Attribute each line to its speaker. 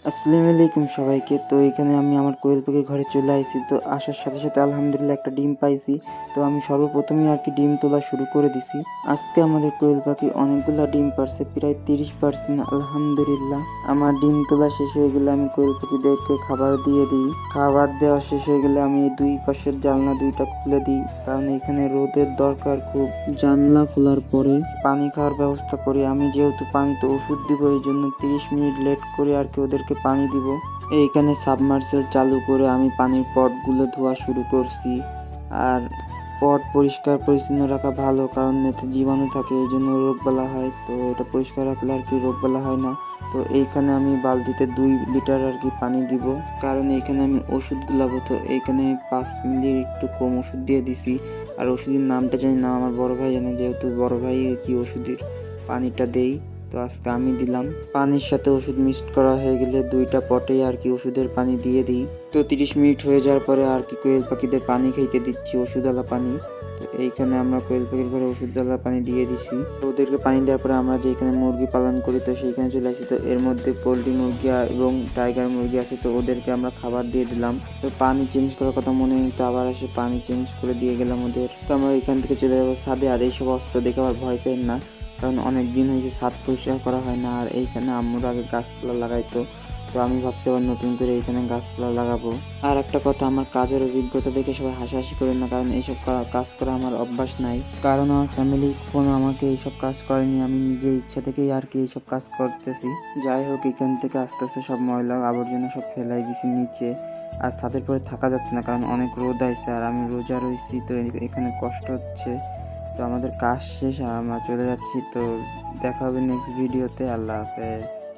Speaker 1: আসসালামু আলাইকুম সবাইকে। তো এখানে আমি আমার কোয়েল পাখির ঘরে চলে আইছি। তো আসার সাথে সাথে আলহামদুলিল্লাহ একটা ডিম পাইছি। তো আমি সর্বপ্রথমেই আর কি ডিম তোলা শুরু করে দিছি। আজকে আমাদের কোয়েল পাখি অনেকগুলা ডিম পারছে, প্রায় 30%। আলহামদুলিল্লাহ। আমার ডিম তোলা শেষ হয়ে গেলে আমি কোয়েল পাখিদেরকে খাবার দিয়ে দিই। খাবার দেওয়া শেষ হয়ে গেলে আমি এই দুই পাশের জানলা দুইটা খুলে দিই, কারণ এখানে রোদের দরকার খুব। জানলা খোলার পরে পানি খাওয়ার ব্যবস্থা করি। আমি যেহেতু পানিতে ওষুধ দিব, এই জন্য 30 মিনিট লেট করে আর কি ওদেরকে পানি দিব। এইখানে সাবমার্সেল চালু করে আমি পানির পটগুলো ধোয়া শুরু করছি। আর পট পরিষ্কার পরিচ্ছন্ন রাখা ভালো, কারণ এতে জীবাণু থাকে, এই জন্য রোগবালা হয়। তো এটা পরিষ্কার রাখলে আর কি রোগবালা হয় না। তো এইখানে আমি বালতিতে 2 লিটার আর কি পানি দিব, কারণ এইখানে আমি ওষুধ গুলাবো। তো এইখানে আমি 5 মিলির একটু কম ওষুধ দিয়ে দিছি। আর ওষুধের নামটা জানি না, আমার বড় ভাই জানে, যেহেতু বড় ভাই কি ওষুধের পানিটা দেই। তো আজকে আমি দিলাম। পানির সাথে ওষুধ মিক্সড করা হয়ে গেলে দুইটা পটেই আর কি ওষুধের পানি দিয়ে দিই। তো 30 মিনিট হয়ে যাওয়ার পরে আর কি কোয়েল পাখিদের পানি খাইতে দিচ্ছি, ওষুধওয়ালা পানি। তো এইখানে আমরা কোয়েল পাখির ঘরে ওষুধওয়ালা পানি দিয়ে দিছি। তো ওদেরকে পানি দেওয়ার পরে আমরা যেখানে মুরগি পালন করি, তো সেইখানে চলে আসি। তো এর মধ্যে পোলট্রি মুরগি এবং টাইগার মুরগি আছে, তো ওদেরকে আমরা খাবার দিয়ে দিলাম। তো পানি চেঞ্জ করার কথা মনে নেই, তো আবার এসে পানি চেঞ্জ করে দিয়ে গেলাম ওদের। তো আমরা এখান থেকে চলে যাবো ছাদে। আর এইসব অস্ত্র দেখে আবার ভয় পেন না, কারণ অনেক দিন হয়েছে ছাদ পরিষ্কার করা হয় না। আর এইখানে আম্মুর আগে গাছপালা লাগাইতো, তো আমি ভাবছি আবার নতুন করে এইখানে গাছপালা লাগাবো। আর একটা কথা, আমার কাজের অভিজ্ঞতা দেখে সবাই হাসাহাসি করেন না, কারণ এইসব কাজ করা আমার অভ্যাস নাই। কারণ আমার ফ্যামিলি কোনো আমাকে এইসব কাজ করেনি, আমি নিজে ইচ্ছা থেকেই আর কি এইসব কাজ করতেছি। যাই হোক, এখান থেকে আস্তে আস্তে সব ময়লা আবর্জনা সব ফেলাই দিছি নিচে। আর ছাদের পরে থাকা যাচ্ছে না, কারণ অনেক রোদ আইছে আর আমি রোজা রয়েছি, তো এখানে কষ্ট হচ্ছে। তো আমাদের কাজ শেষ আর আমরা চলে যাচ্ছি। তো দেখা হবে নেক্সট ভিডিওতে। আল্লাহ হাফেজ।